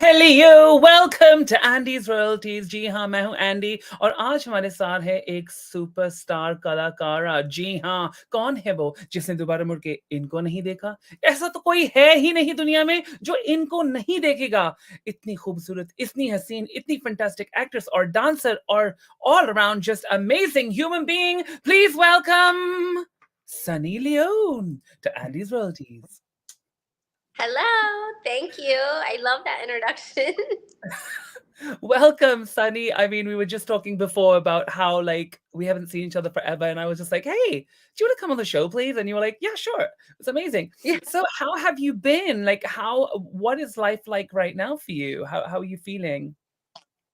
Hello welcome to Andy's royalties. जी हाँ, मैं हूँ एंडी और आज हमारे साथ है एक सुपरस्टार कलाकार। जी हाँ, कौन है वो जिसने दोबारा मुड़ के इनको नहीं देखा? ऐसा तो कोई है ही नहीं दुनिया में जो इनको नहीं देखेगा। इतनी खूबसूरत, इतनी हसीन, इतनी फैंटास्टिक एक्ट्रेस और डांसर और all around just amazing human being. Please welcome Sunny Leone to Andy's royalties. Hello, thank you. I love that introduction. Welcome, Sunny. I mean, we were just talking before about how we haven't seen each other forever, and I was just like, "Hey, do you want to come on the show, please?" And you were like, "Yeah, sure." It's amazing. Yeah, So, how have you been? What is life like right now for you? How are you feeling?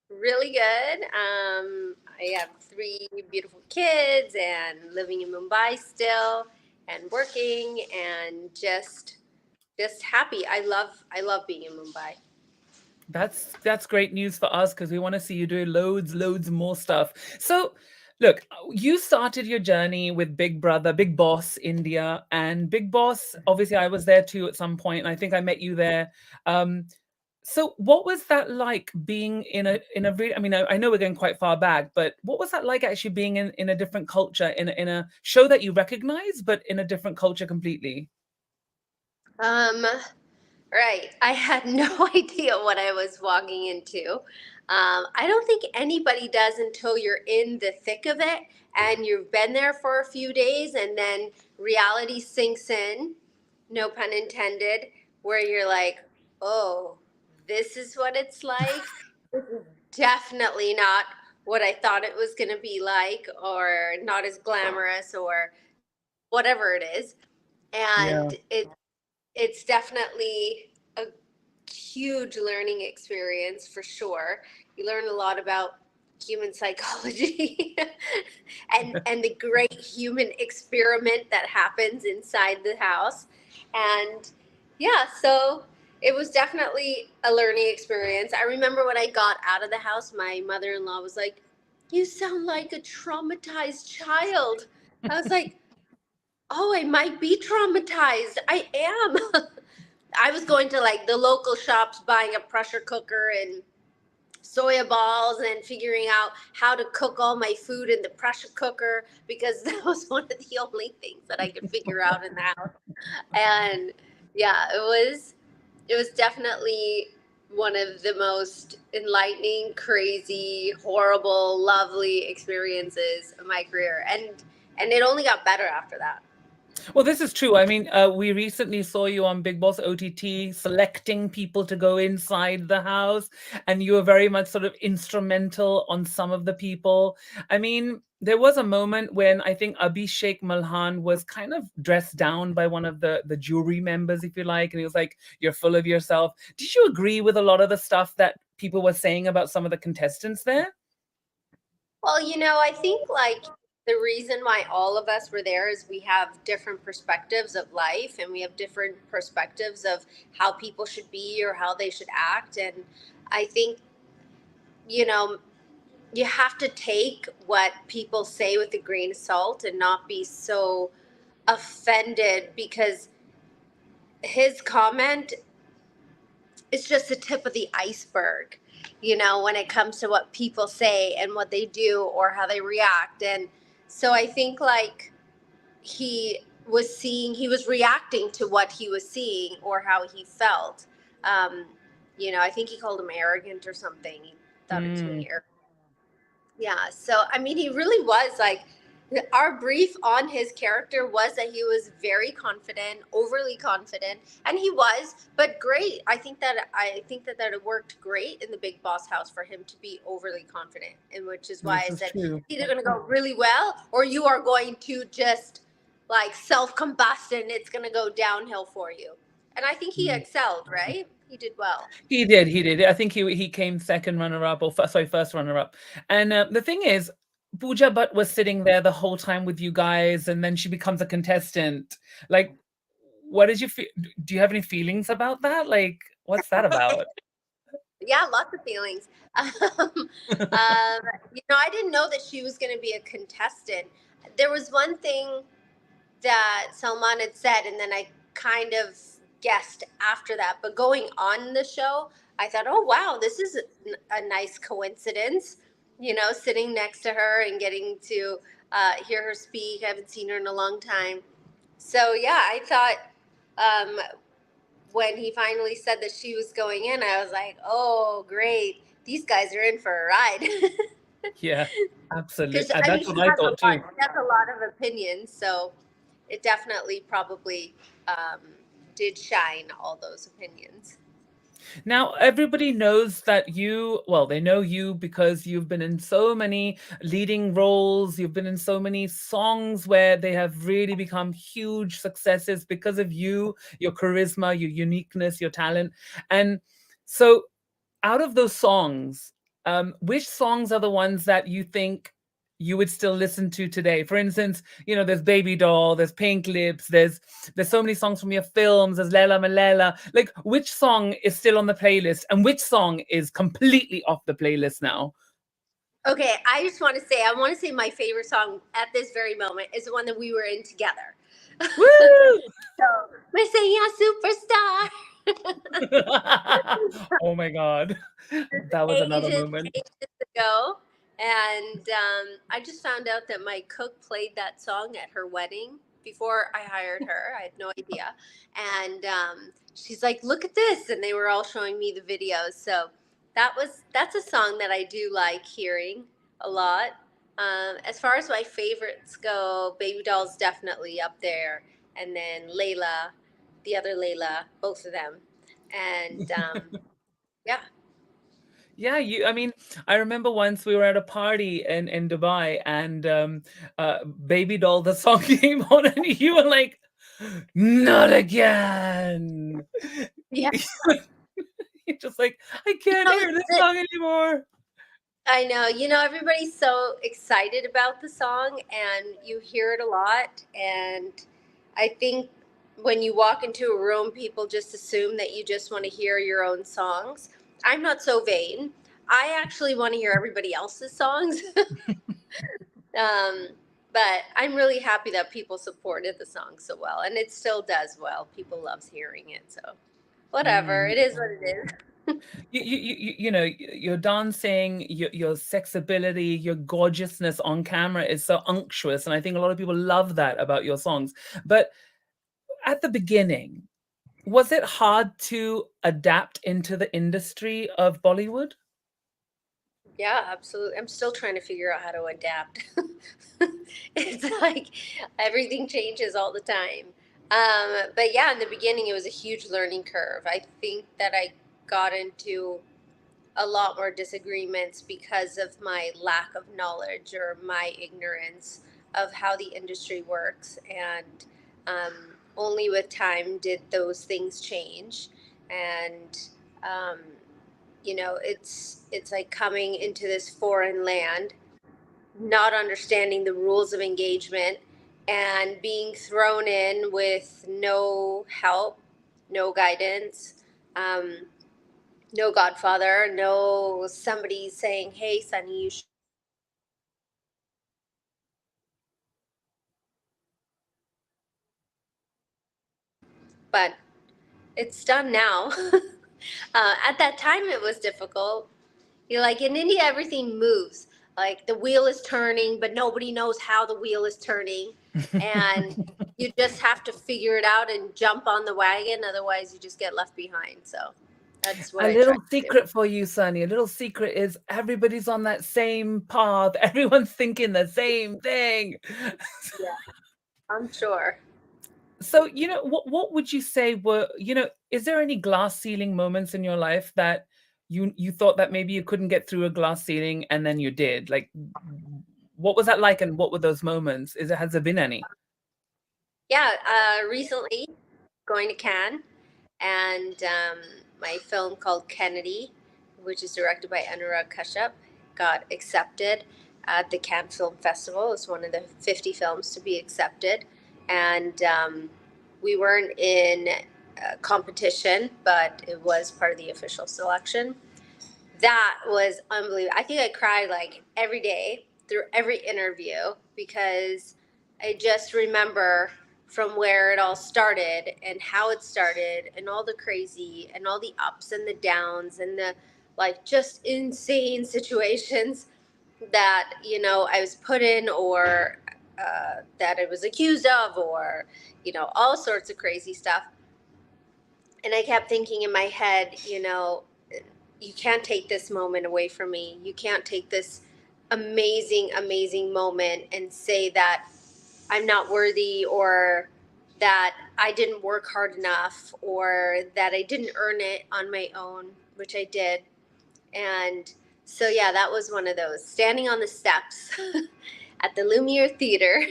really good. I have three beautiful kids and living in Mumbai still and working and just happy. I love being in Mumbai. That's great news for us because we want to see you doing loads more stuff. So, look, you started your journey with Big Brother, Big Boss India, and Big Boss. Obviously, I was there too at some point, and I think I met you there. Um, so, what was that like being in a really? I mean, I know we're going quite far back, but what was that like actually being in a different culture, in a show that you recognize, but in a different culture completely? Um, right. I had no idea what I was walking into. I don't think anybody does until you're in the thick of it and you've been there for a few days and then reality sinks in, no pun intended, where you're like, oh, this is what it's like. This is definitely not what I thought it was going to be like, or not as glamorous, or whatever it is. Yeah. And it's definitely a huge learning experience for sure. You learn a lot about human psychology and the great human experiment that happens inside the house. And yeah, so it was definitely a learning experience. I remember when I got out of the house, my mother-in-law was like, "You sound like a traumatized child." I was like, "Oh, I might be traumatized. I am." I was going to like the local shops buying a pressure cooker and soya balls and figuring out how to cook all my food in the pressure cooker because that was one of the only things that I could figure out in the house. And yeah, it was definitely one of the most enlightening, crazy, horrible, lovely experiences of my career. And it only got better after that. Well, this is true. I mean, we recently saw you on Big Boss OTT selecting people to go inside the house, and you were very much sort of instrumental on some of the people. I mean, there was a moment when I think Abhishek Malhan was kind of dressed down by one of the jury members, if you like, and he was like, "You're full of yourself." Did you agree with a lot of the stuff that people were saying about some of the contestants there? Well, I think like the reason why all of us were there is we have different perspectives of life and we have different perspectives of how people should be or how they should act. And I think, you know, you have to take what people say with a grain of salt and not be so offended because his comment is just the tip of the iceberg, when it comes to what people say and what they do or how they react. And so I think like he was reacting to what he was seeing or how he felt. Um, I think he called him arrogant or something. He thought it was Mm. really arrogant. Yeah. So, I mean, he really was like, our brief on his character was that he was very confident, overly confident, and he was, but great. I think that it worked great in the Big Boss house for him to be overly confident, and which is why This I is said true. either going to go really well or you are going to just like self combust and it's going to go downhill for you. And I think he excelled, right? He did well. He did, he did. I think he came second runner up or sorry, first runner up. And the thing is, Pooja Butt was sitting there the whole time with you guys, and then she becomes a contestant. Like, what did you feel? Do you have any feelings about that? Like, what's that about? Yeah, lots of feelings. I didn't know that she was going to be a contestant. There was one thing that Salman had said, and then I kind of guest after that. But going on the show, I thought, oh wow, this is a nice coincidence. You know, sitting next to her and getting to hear her speak. I haven't seen her in a long time. So yeah, I thought um, when he finally said that she was going in, I was like, oh great, these guys are in for a ride. Yeah, absolutely. Because And I mean, that's she what I has a thought lot. too. She has a lot of opinions, so it definitely probably um, did shine all those opinions. Now, everybody knows that you, well, they know you because you've been in so many leading roles. You've been in so many songs where they have really become huge successes because of you, your charisma, your uniqueness, your talent. And so, out of those songs, which songs are the ones that you think you would still listen to today? For instance, there's Baby Doll, there's Pink Lips, there's so many songs from your films, there's Lela Malela. Like, which song is still on the playlist, and which song is completely off the playlist now? Okay, I just want to say, I want to say my favorite song at this very moment is the one that we were in together. Woo! So we're singing a superstar. Oh my God, that was another Ages, moment. ages ago. And I just found out that my cook played that song at her wedding before I hired her. I had no idea. And she's like, look at this. And they were all showing me the videos. So that's a song that I do like hearing a lot. As far as my favorites go, Baby Doll's definitely up there. And then Layla, the other Layla, both of them. And yeah. Yeah, I mean, I remember once we were at a party in Dubai, and Baby Doll, the song came on, and you were like, not again. Yeah. You're just like, I You can't know, hear this song anymore. I know, everybody's so excited about the song and you hear it a lot. And I think when you walk into a room, people just assume that you just want to hear your own songs. I'm not so vain. I actually want to hear everybody else's songs. um, but I'm really happy that people supported the song so well. And it still does well. People loves hearing it. So whatever. Mm. It is what it is. Your dancing, your sexability, your gorgeousness on camera is so unctuous, and I think a lot of people love that about your songs. But at the beginning, was it hard to adapt into the industry of Bollywood? Yeah, absolutely. I'm still trying to figure out how to adapt. It's like everything changes all the time. But yeah, in the beginning, it was a huge learning curve. I think that I got into a lot more disagreements because of my lack of knowledge or my ignorance of how the industry works. And only with time did those things change. And um, it's like coming into this foreign land, not understanding the rules of engagement, and being thrown in with no help, no guidance, um, no godfather, no somebody saying, hey Sunny, you should. But it's done now. At that time it was difficult. Like in India, everything moves. Like the wheel is turning, but nobody knows how the wheel is turning. And you just have to figure it out and jump on the wagon. Otherwise, you just get left behind. So that's what A I try little to do. secret for you, Sunny. A little secret is everybody's on that same path. Everyone's thinking the same thing. Yeah, I'm sure. So, what would you say were, is there any glass ceiling moments in your life that you thought that maybe you couldn't get through a glass ceiling and then you did? Like, what was that like, and what were those moments? Has there been any? Yeah, recently going to Cannes, and my film called Kennedy, which is directed by Anurag Kashyap, got accepted at the Cannes Film Festival. It's one of the 50 films to be accepted, and we weren't in competition, but it was part of the official selection. That was unbelievable. I think I cried like every day through every interview because I just remember from where it all started and how it started and all the crazy and all the ups and the downs and the like just insane situations that I was put in, or that I was accused of, or all sorts of crazy stuff. And I kept thinking in my head, you can't take this moment away from me. You can't take this amazing, amazing moment and say that I'm not worthy, or that I didn't work hard enough, or that I didn't earn it on my own, which I did. And so, yeah, that was one of those. Standing on the steps at the Lumiere Theater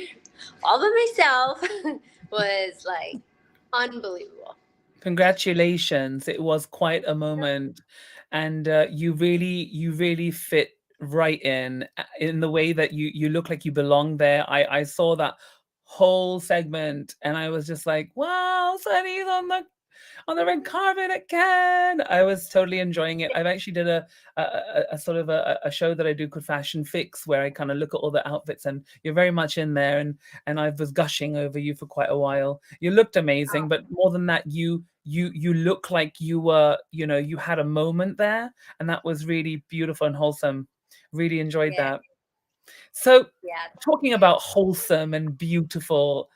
all by myself was like unbelievable. Congratulations. It was quite a moment. And you really fit right in the way that you look like you belong there. I saw that whole segment and I was just like, wow, Sunny's on the red carpet again. I was totally enjoying it. I've actually did a sort of a show that I do called Fashion Fix, where I kind of look at all the outfits, and you're very much in there. And I was gushing over you for quite a while. You looked amazing, Oh, but more than that, you look like you were, you had a moment there, and that was really beautiful and wholesome. Really enjoyed yeah, that. So, yeah. talking about wholesome and beautiful,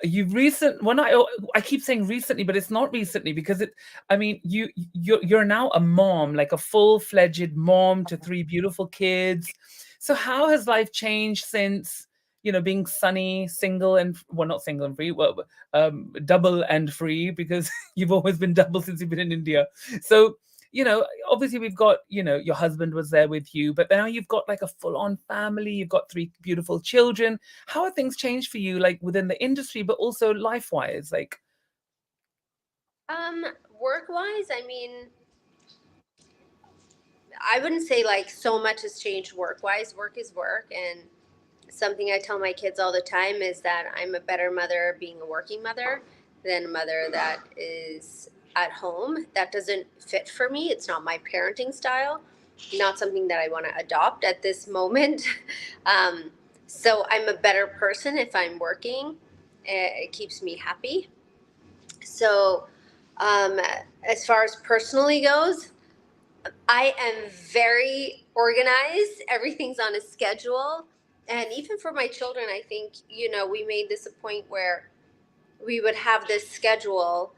you've recent when I keep saying recently, but it's not recently because I mean, you're now a mom, like a full-fledged mom to three beautiful kids. So how has life changed since, being Sunny, single and, well, not single and free, well, double and free, because you've always been double since you've been in India. So, obviously we've got, your husband was there with you, but now you've got like a full-on family, you've got three beautiful children. How have things changed for you, like within the industry, but also life wise? Like, Um, Work wise, I mean, I wouldn't say like so much has changed work wise. Work is work, and something I tell my kids all the time is that I'm a better mother being a working mother than a mother that is at home. That doesn't fit for me. It's not my parenting style, not something that I want to adopt at this moment. um, so I'm a better person if I'm working. It keeps me happy. So, um, as far as personally goes, I am very organized. Everything's on a schedule. And even for my children, I think, we made this a point where we would have this schedule,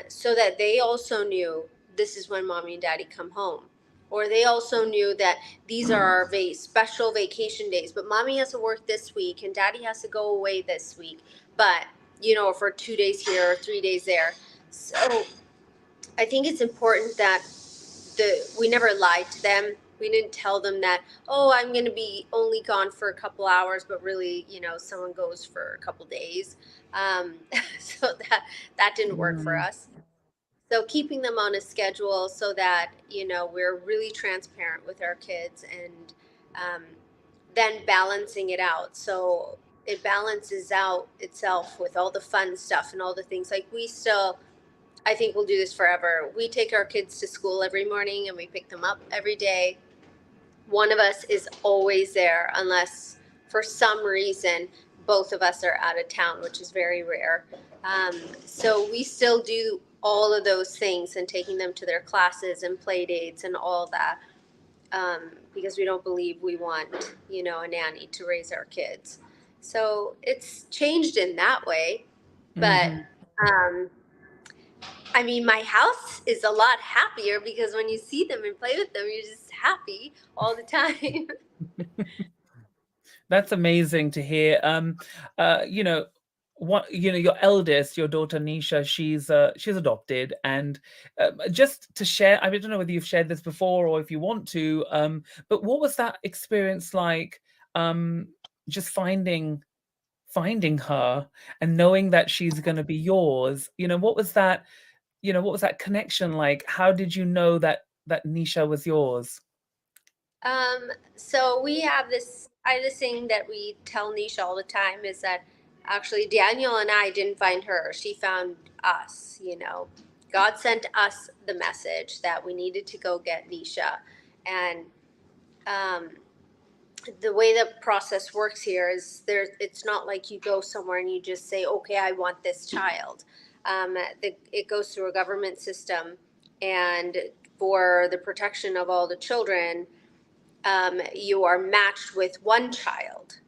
so that they also knew this is when mommy and daddy come home. Or they also knew that these are our special vacation days, but mommy has to work this week and daddy has to go away this week. But, for 2 days here or 3 days there. So I think it's important that we never lied to them. We didn't tell them that, oh, I'm going to be only gone for a couple hours, but really, someone goes for a couple days. Um, so that didn't work for mm, us. So keeping them on a schedule so that we're really transparent with our kids, and um, then balancing it out. So it balances out itself with all the fun stuff and all the things like we still. I think we'll do this forever. We take our kids to school every morning and we pick them up every day. One of us is always there unless for some reason both of us are out of town, which is very rare. So we still do all of those things and taking them to their classes and play dates and all that, because we don't believe we want, a nanny to raise our kids. So it's changed in that way. But mhm. um, I mean, my house is a lot happier because when you see them and play with them, you're just happy all the time. That's amazing to hear. What your eldest, your daughter Nisha, she's adopted, and just to share, I don't know whether you've shared this before or if you want to, but what was that experience like? Um, just finding her and knowing that she's going to be yours. What was that? What was that connection like? How did you know that Nisha was yours? So we have this thing that we tell Nisha all the time is that actually Daniel and I didn't find her. She found us, God sent us the message that we needed to go get Nisha. And um, the way the process works here is it's not like you go somewhere and you just say, okay, I want this child. It goes through a government system, and for the protection of all the children, you are matched with one child,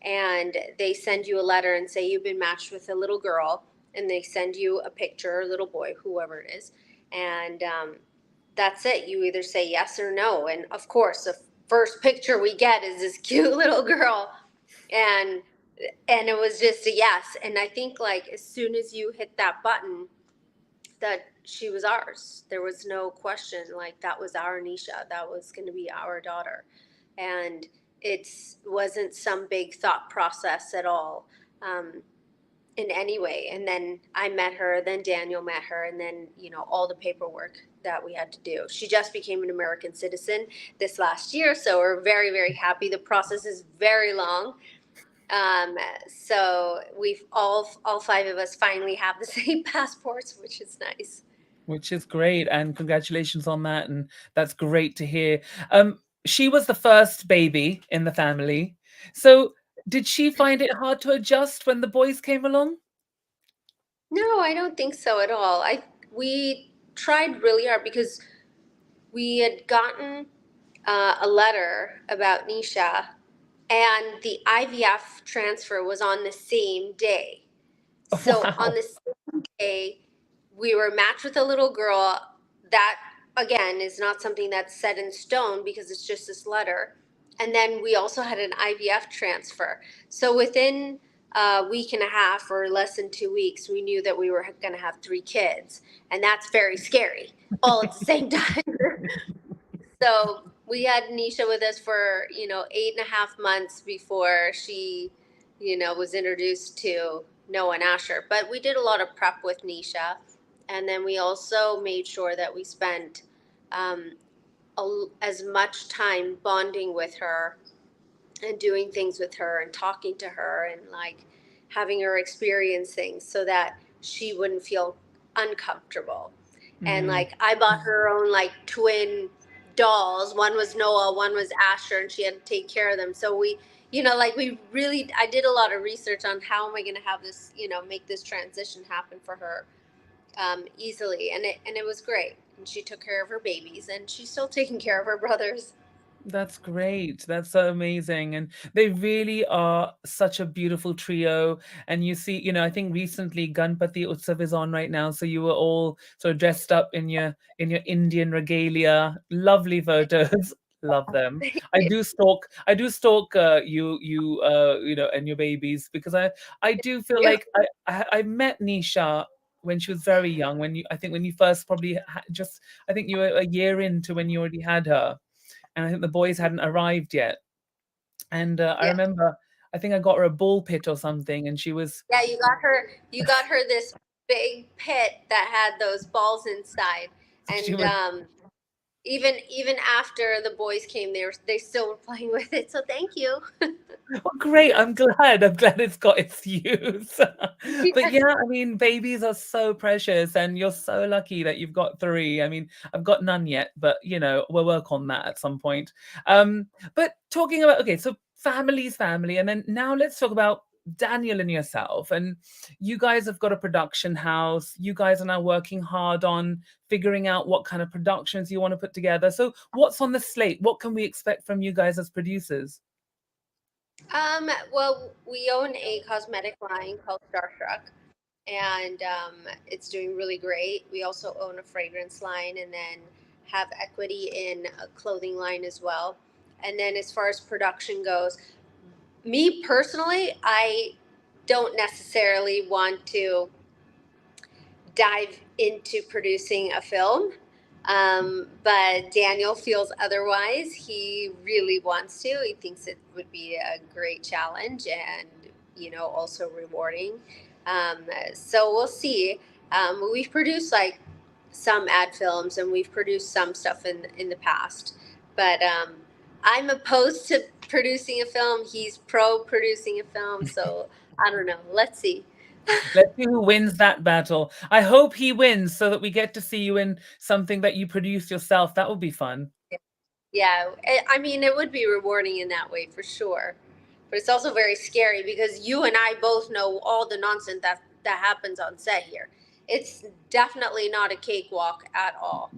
and they send you a letter and say you've been matched with a little girl, and they send you a picture, a little boy, whoever it is, and that's it. You either say yes or no. And of course, the first picture we get is this cute little girl, and it was just a yes. And I think like as soon as you hit that button, that she was ours. There was no question. Like that was our Nisha. That was going to be our daughter, and it wasn't some big thought process at all. In any way. And then I met her, then Daniel met her, and then, all the paperwork that we had to do. She just became an American citizen this last year, so we're very, very happy. The process is very long. So we've all five of us finally have the same passports, which is nice. Which is great, and congratulations on that, and that's great to hear. She was the first baby in the family, so did she find it hard to adjust when the boys came along? No, I don't think so at all. We tried really hard because we had gotten a letter about Nisha, and the IVF transfer was on the same day. So on Wow. the same day, we were matched with a little girl. That again is not something that's set in stone because it's just this letter. And then we also had an IVF transfer. So within a week and a half or less than 2 weeks, we knew that we were going to have three kids, and that's very scary all at the same time. So we had Nisha with us for 8.5 months before she was introduced to Noah and Asher. But we did a lot of prep with Nisha, and then we also made sure that we spent um, as much time bonding with her and doing things with her and talking to her and like having her experience things so that she wouldn't feel uncomfortable. And Mm, like I bought her own like twin dolls. One was Noah, one was Asher, and she had to take care of them. So like we really, I did a lot of research on how am I going to have this, make this transition happen for her easily, and it was great. And she took care of her babies, and she's still taking care of her brothers. that's great. That's so amazing. And they really are such a beautiful trio. And you see, I think recently Ganpati Utsav is on right now. So you were all sort of dressed up in your Indian regalia. Lovely photos. Love them. I do stalk and your babies, because I do feel like I met Nisha when she was very young. When you first probably just, I think you were a year into when you already had her, and I think the boys hadn't arrived yet. And I Yeah. remember, I think I got her a ball pit or something, and she was Yeah, you got her this big pit that had those balls inside. she And was even after the boys came, they still were playing with it. So thank you. well, great. I'm glad it's got its use. But Yeah. yeah, I mean, babies are so precious, and you're so lucky that you've got three. I mean, I've got none yet, but we'll work on that at some point. But talking about, okay, so family's family, and then now let's talk about Daniel and yourself. And you guys have got a production house. You guys are now working hard on figuring out what kind of productions you want to put together. So what's on the slate? What can we expect from you guys as producers? Well, we own a cosmetic line called Starstruck, and it's doing really great. We also own a fragrance line, and then have equity in a clothing line as well. And then as far as production goes, me personally, I don't necessarily want to dive into producing a film. But Daniel feels otherwise. He really wants to. He thinks it would be a great challenge and, also rewarding. So we'll see. We've produced like some ad films, and we've produced some stuff in the past. But I'm opposed to producing a film. He's pro producing a film. So I don't know. Let's see. Let's see who wins that battle. I hope he wins so that we get to see you in something that you produce yourself. That would be fun. Yeah, I mean, it would be rewarding in that way for sure. But it's also very scary because you and I both know all the nonsense that happens on set here. It's definitely not a cakewalk at all.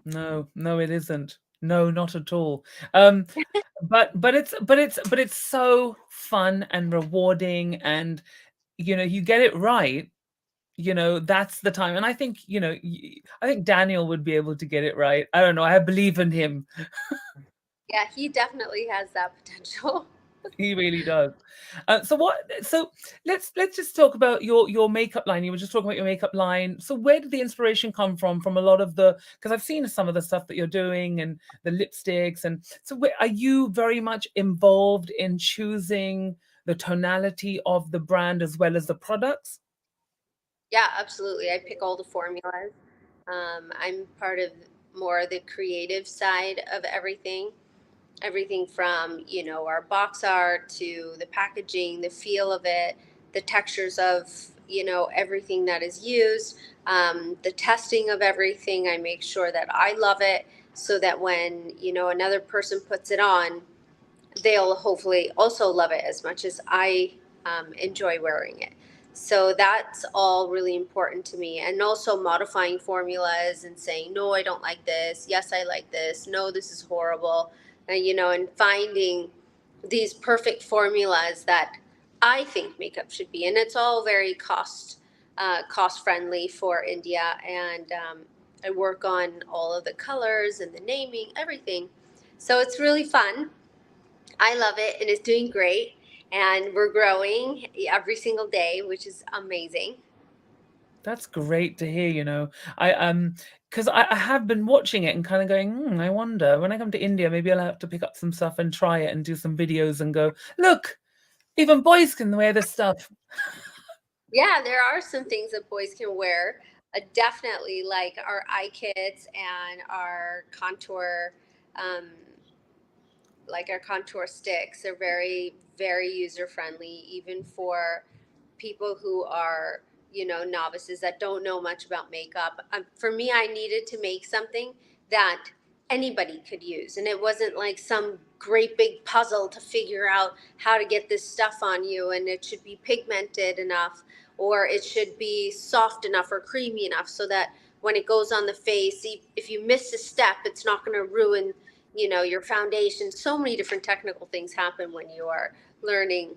No, no, it isn't. No, not at all. Um, but it's so fun and rewarding, and you get it right. That's the time, and I think I think Daniel would be able to get it right. I don't know. I believe in him. Yeah, he definitely has that potential. He really does. So let's just talk about your makeup line. You were just talking about your makeup line. So where did the inspiration come from? From a lot of the because I've seen some of the stuff that you're doing and the lipsticks, and so are you very much involved in choosing the tonality of the brand as well as the products? Yeah, absolutely. I pick all the formulas. I'm part of more the creative side of everything. Everything from, our box art to the packaging, the feel of it, the textures of, everything that is used, the testing of everything. I make sure that I love it so that when, another person puts it on, they'll hopefully also love it as much as I enjoy wearing it. So that's all really important to me. And also modifying formulas and saying, no, I don't like this. Yes, I like this. No, this is horrible. And finding these perfect formulas that I think makeup should be. And it's all very cost friendly for India. And I work on all of the colors and the naming, everything. So it's really fun. I love it and it's doing great. And we're growing every single day, which is amazing. That's great to hear, I because I have been watching it and kind of going, I wonder when I come to India, maybe I'll have to pick up some stuff and try it and do some videos and go, look, even boys can wear this stuff. Yeah, there are some things that boys can wear. Definitely like our eye kits and our contour, um, like our contour sticks are very, very user friendly, even for people who are, novices that don't know much about makeup. For me, I needed to make something that anybody could use. And it wasn't like some great big puzzle to figure out how to get this stuff on you. And it should be pigmented enough, or it should be soft enough or creamy enough so that when it goes on the face, if you miss a step, it's not going to ruin, your foundation. So many different technical things happen when you are learning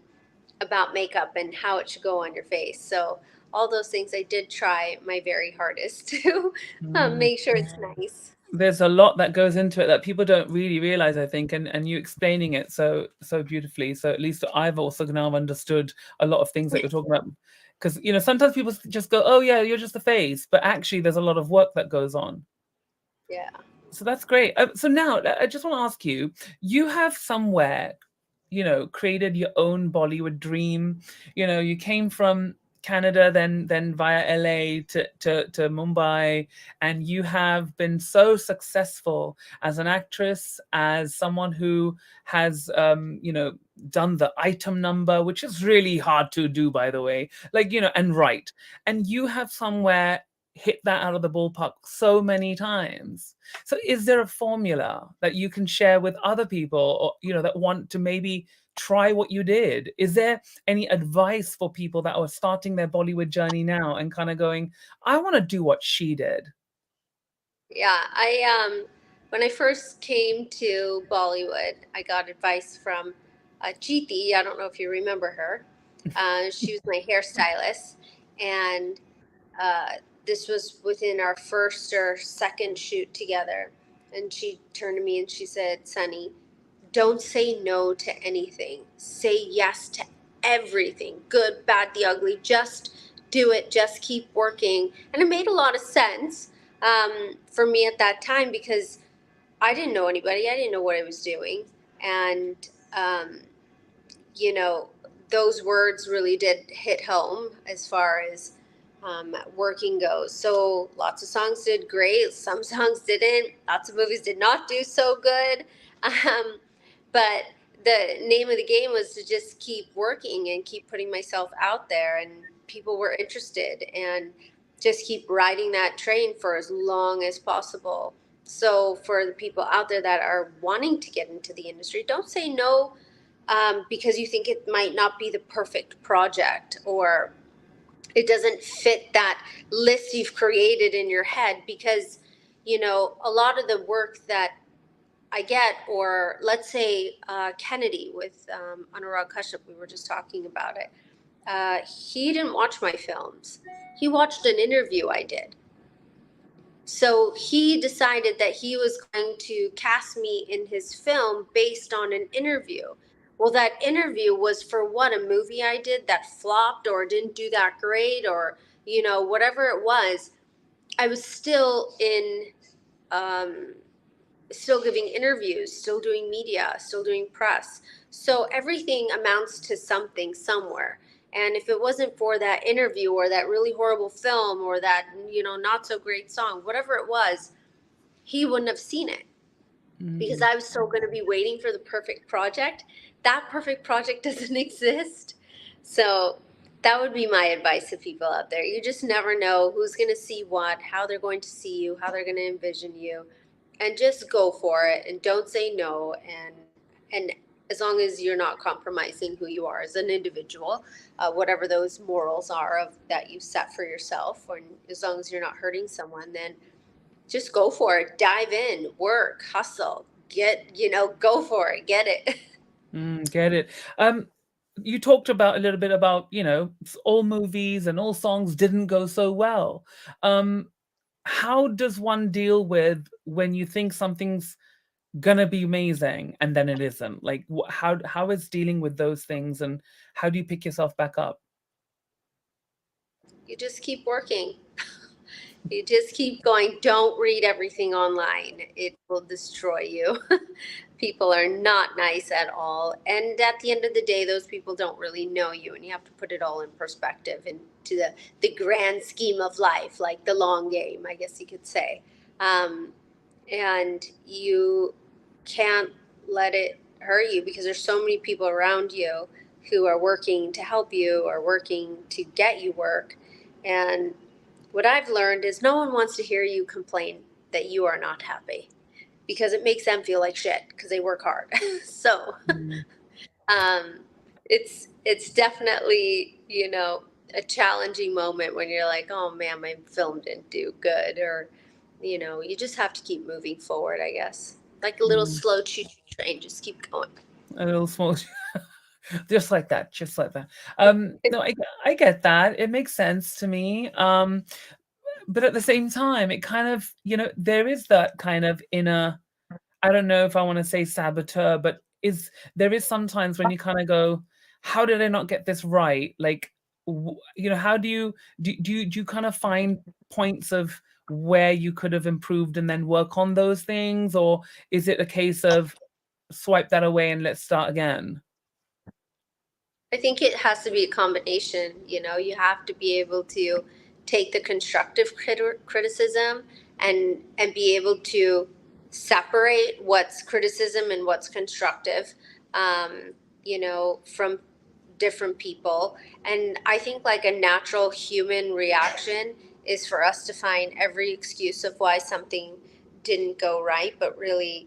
about makeup and how it should go on your face. So all those things I did try my very hardest to Mm. make sure it's nice. There's a lot that goes into it that people don't really realize, I think, and you explaining it so beautifully. So at least I've also now understood a lot of things that you're talking about. Because sometimes people just go, "Oh yeah, you're just a face," but actually, there's a lot of work that goes on. Yeah. So that's great. So now I just want to ask you, you have somewhere, created your own Bollywood dream. You came from Canada, then via LA to Mumbai, and you have been so successful as an actress, as someone who has, done the item number, which is really hard to do, by the way, like, and write. And you have somewhere hit that out of the ballpark so many times. So is there a formula that you can share with other people, or that want to maybe try what you did? Is there any advice for people that are starting their Bollywood journey now and kind of going, I want to do what she did? Yeah, I when I first came to Bollywood, I got advice from Jeeti. I don't know if you remember her. She was my hairstylist, and uh, this was within our first or second shoot together. And she turned to me and she said, "Sunny, don't say no to anything. Say yes to everything, good, bad, the ugly. Just do it. Just keep working." And it made a lot of sense for me at that time because I didn't know anybody. I didn't know what I was doing. And um, you know, those words really did hit home as far as working goes. So lots of songs did great, some songs didn't. Lots of movies did not do so good. Um, but the name of the game was to just keep working and keep putting myself out there, and people were interested, and just keep riding that train for as long as possible So for the people out there that are wanting to get into the industry, don't say no because you think it might not be the perfect project or it doesn't fit that list you've created in your head. Because, a lot of the work that I get, or let's say Kennedy with Anurag Kashyap, we were just talking about it. He didn't watch my films. He watched an interview I did. So he decided that he was going to cast me in his film based on an interview. Well, that interview was for what, a movie I did that flopped or didn't do that great, or, whatever it was. I was still um, still giving interviews, still doing media, still doing press. So everything amounts to something somewhere. And if it wasn't for that interview or that really horrible film or that, not so great song, whatever it was, he wouldn't have seen it because Mm. I was still going to be waiting for the perfect project. That perfect project doesn't exist. So that would be my advice to people out there. You just never know who's going to see what, how they're going to see you, how they're going to envision you, and just go for it and don't say no. And as long as you're not compromising who you are as an individual, whatever those morals are of that you set for yourself, or as long as you're not hurting someone, then just go for it. Dive in, work, hustle, go for it, get it. Get it. Um, you talked about a little bit about, all movies and all songs didn't go so well. Um, how does one deal with when you think something's gonna be amazing and then it isn't? Like, how is dealing with those things, and how do you pick yourself back up? You just keep working. You just keep going. Don't read everything online. It will destroy you. People are not nice at all. And at the end of the day, those people don't really know you. And you have to put it all in perspective into the grand scheme of life, like the long game, I guess you could say. Um, and you can't let it hurt you because there's so many people around you who are working to help you or working to get you work. And what I've learned is no one wants to hear you complain that you are not happy because it makes them feel like shit because they work hard. So Mm. um, it's definitely a challenging moment when you're like, oh man, my film didn't do good, or you just have to keep moving forward, I guess, like a little Mm. slow choo-choo train, just keep going. A little small, just like that, just like that. No, I get that. It makes sense to me. But at the same time, it kind of, there is that kind of inner, I don't know if I want to say saboteur, but there is sometimes when you kind of go, how did I not get this right? Like, how do you kind of find points of where you could have improved and then work on those things, or is it a case of swipe that away and let's start again? I think it has to be a combination. You have to be able to take the constructive criticism and be able to separate what's criticism and what's constructive, from different people. And I think like a natural human reaction is for us to find every excuse of why something didn't go right, but really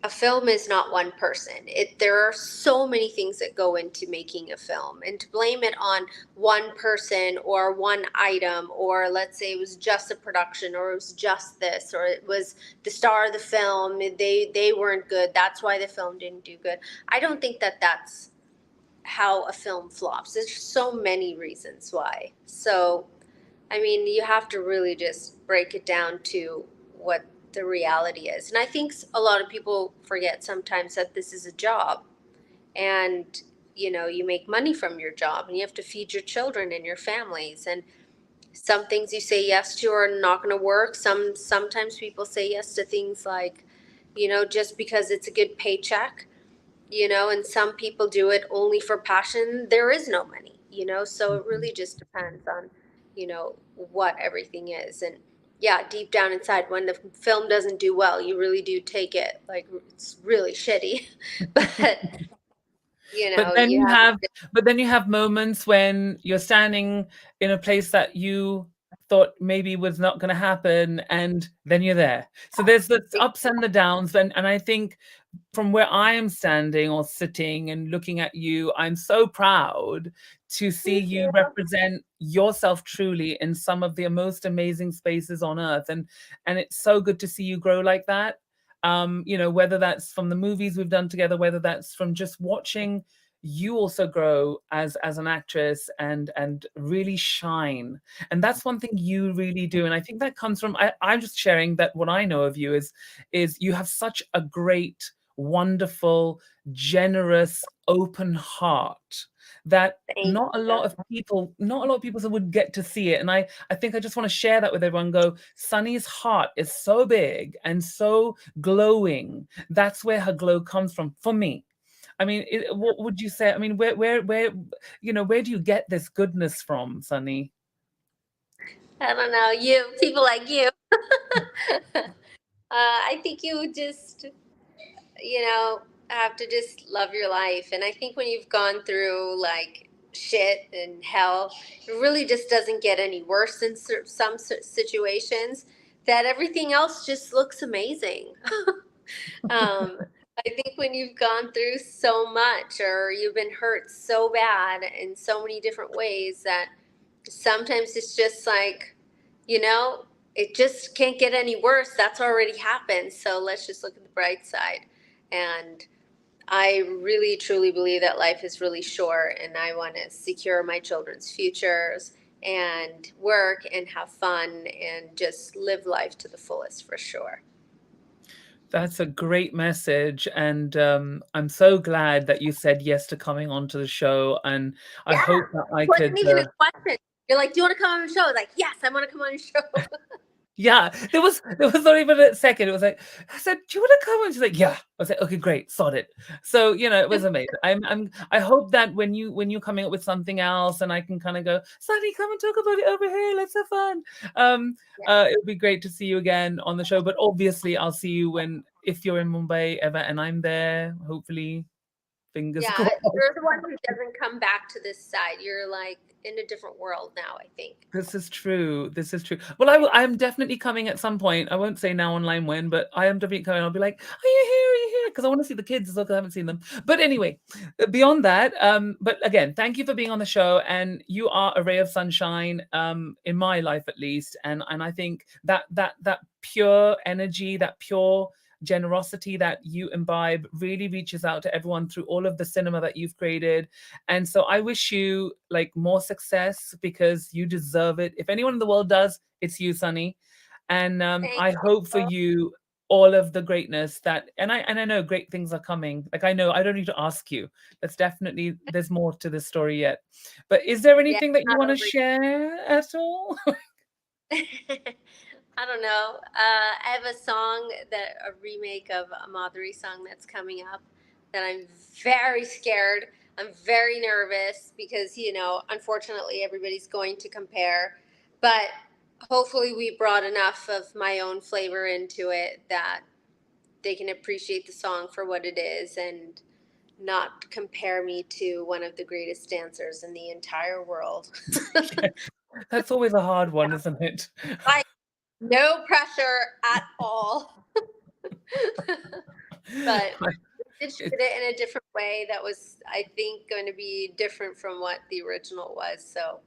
a film is not one person. There are so many things that go into making a film, and to blame it on one person or one item, or let's say it was just a production, or it was just this, or it was the star of the film, they weren't good, that's why the film didn't do good. I don't think that that's how a film flops. There's so many reasons why. So I mean, you have to really just break it down to what the reality is. And I think a lot of people forget sometimes that this is a job, and you make money from your job and you have to feed your children and your families, and some things you say yes to are not going to work. Sometimes people say yes to things like, just because it's a good paycheck, and some people do it only for passion. There is no money, so it Mhm. really just depends on, what everything is. And yeah, deep down inside, when the film doesn't do well, you really do take it like it's really shitty. But, But then you you have have to, but then you have moments when you're standing in a place that you thought maybe was not going to happen, and then you're there. So there's the ups and the downs, and I think from where I am standing or sitting and looking at you, I'm so proud to see Thank you you. represent yourself truly in some of the most amazing spaces on earth. And it's so good to see you grow like that. You know, whether that's from the movies we've done together, whether that's from just watching you also grow as an actress and really shine. And that's one thing you really do. And I think that comes from I'm just sharing that what I know of you is you have such a great, wonderful, generous, open heart that Thank you. not a lot of people would get to see it. And I think I just want to share that with everyone. Go, Sunny's heart is so big and so glowing. That's where her glow comes from for me. I mean, what would you say? I mean, where, you know, where do you get this goodness from, Sunny? I don't know, you, people like you. I think you just, you know, have to just love your life. And I think when you've gone through like shit and hell, it really just doesn't get any worse in some situations, that everything else just looks amazing. I think when you've gone through so much or you've been hurt so bad in so many different ways, that sometimes it's just like, you know, it just can't get any worse. That's already happened. So let's just look at the bright side. And I really truly believe that life is really short, and I want to secure my children's futures and work and have fun and just live life to the fullest for sure. That's a great message, and I'm so glad that you said yes to coming onto the show. And I Yeah, hope that I it wasn't could. even a question. You're like, do you want to come on the show? I was like, yes, I want to come on the show. Yeah, there was not even a second. It was like I said, "Do you want to come?" And she's like, "Yeah." I was like, "Okay, great, sort it." So you know, it was amazing. I hope that when you're coming up with something else, and I can kind of go, "Sunny, come and talk about it over here. Let's have fun." Um, Yeah, it would be great to see you again on the show. But obviously, I'll see you when if you're in Mumbai ever, and I'm there. Hopefully, fingers yeah. crossed. You're the one who doesn't come back to this side. You're like in a different world now, I think. This is true. This is true. Well, I'm definitely coming at some point. I won't say now online when, but I am definitely coming. I'll be like, "Are you here? Are you here?" Because I want to see the kids as well, 'cause I haven't seen them. But anyway, beyond that, but again, thank you for being on the show. And you are a ray of sunshine, in my life at least. And I think that pure energy, that pure generosity that you imbibe really reaches out to everyone through all of the cinema that you've created. And so I wish you like more success because you deserve it. If anyone in the world does, it's you, Sunny. And Thank I hope for you. you all of the greatness that and I know great things are coming. Like I know I don't need to ask you. That's definitely there's more to this story yet. But is there Yeah, anything that you not want to over. share at all? I don't know. I have a song that a remake of a Madhuri song that's coming up that I'm very scared. I'm very nervous because, you know, unfortunately everybody's going to compare, but hopefully we brought enough of my own flavor into it that they can appreciate the song for what it is and not compare me to one of the greatest dancers in the entire world. Yeah, that's always a hard one, isn't it? Like, no pressure at all. But we did shoot It- it in a different way that was, I think, going to be different from what the original was. So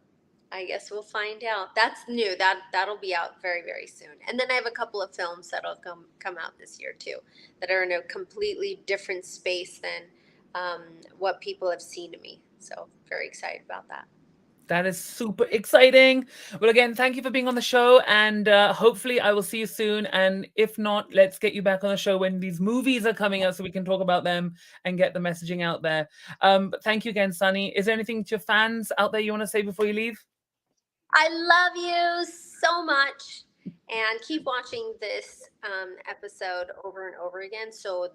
I guess we'll find out. That's new. That'll be out very, very soon. And then I have a couple of films that'll come out this year too, that are in a completely different space than what people have seen to me. So very excited about that. That is super exciting. Well, again, thank you for being on the show, and hopefully, I will see you soon. And if not, let's get you back on the show when these movies are coming out, so we can talk about them and get the messaging out there. But thank you again, Sunny. Is there anything to your fans out there you want to say before you leave? I love you so much. And keep watching this episode over and over again, so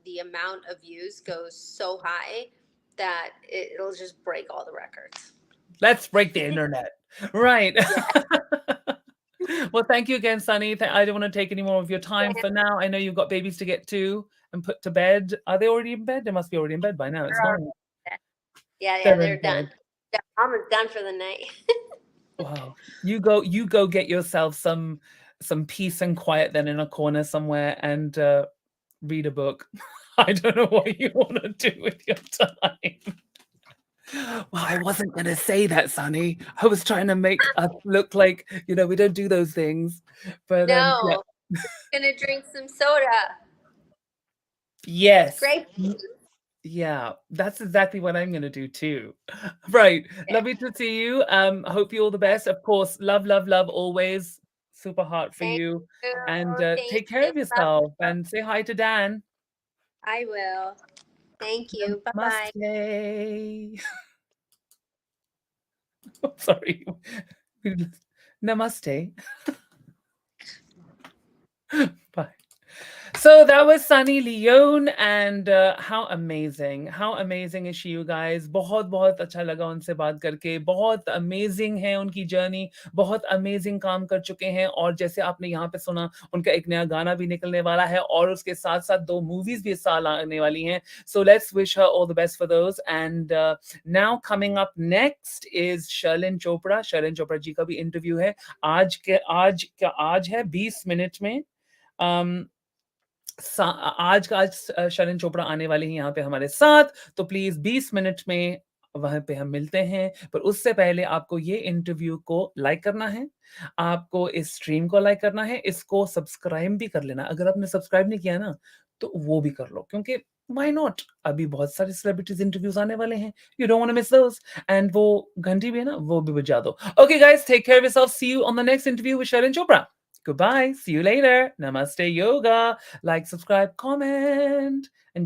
the amount of views goes so high that it'll just break all the records. Let's break the internet. Right. Yeah. Well, thank you again, Sunny. I don't want to take any more of your time for now. I know you've got babies to get to and put to bed. Are they already in bed? They must be already in bed by now. It's 9. Yeah, They're they're in done. bed. Yeah, mom is done for the night. Wow. You go get yourself some peace and quiet then in a corner somewhere and read a book. I don't know what you want to do with your time. Well, I wasn't going to say that, Sunny. I was trying to make us look like, we don't do those things. But yeah. No, gonna drink some soda. It's Yes. great. Yeah, that's exactly what I'm gonna do too. Right. Yeah. Lovely to see you. Hope you all the best. Of course, love, love, love always. Super heart for Thank you. you. And Thank take care you. of Love yourself you. and say hi to Dan. I will. Thank you. Bye bye. Namaste. Sorry. Namaste. Bye. So that was Sunny Leone, and how amazing is she, you guys? बहुत बहुत अच्छा लगा उनसे बात करके, बहुत amazing है उनकी जर्नी, बहुत अमेजिंग काम कर चुके हैं और जैसे आपने यहाँ पे सुना, उनका एक नया गाना भी निकलने वाला है और उसके साथ-साथ 2 मूवीज़ भी इस साल आने वाली हैं. So let's wish her all the best for those. And now coming up next is Sharlin Chopra. Sharlin Chopra जी का भी इंटरव्यू है. आज है 20 मिनट में. अम आज शरण चोपड़ा आने वाले हैं यहाँ पे हमारे साथ, तो प्लीज़ 20 मिनट में वहाँ पे हम मिलते हैं। पर उससे पहले आपको ये इंटरव्यू को लाइक करना है, आपको इस स्ट्रीम को लाइक करना है, इसको सब्सक्राइब भी कर लेना। अगर आपने सब्सक्राइब नहीं किया ना, तो वो भी कर लो क्योंकि व्हाई नॉट? अभी बहुत सारे सेलिब्रिटीज़ इंटरव्यूज़ आने वाले हैं। You don't want to miss those and वो घंटी भी है ना, वो भी बजा दो। Okay guys, take care of yourself, see you on the next interview with Sharan Chopra. Goodbye. See you later. Namaste yoga. Like, subscribe, comment, and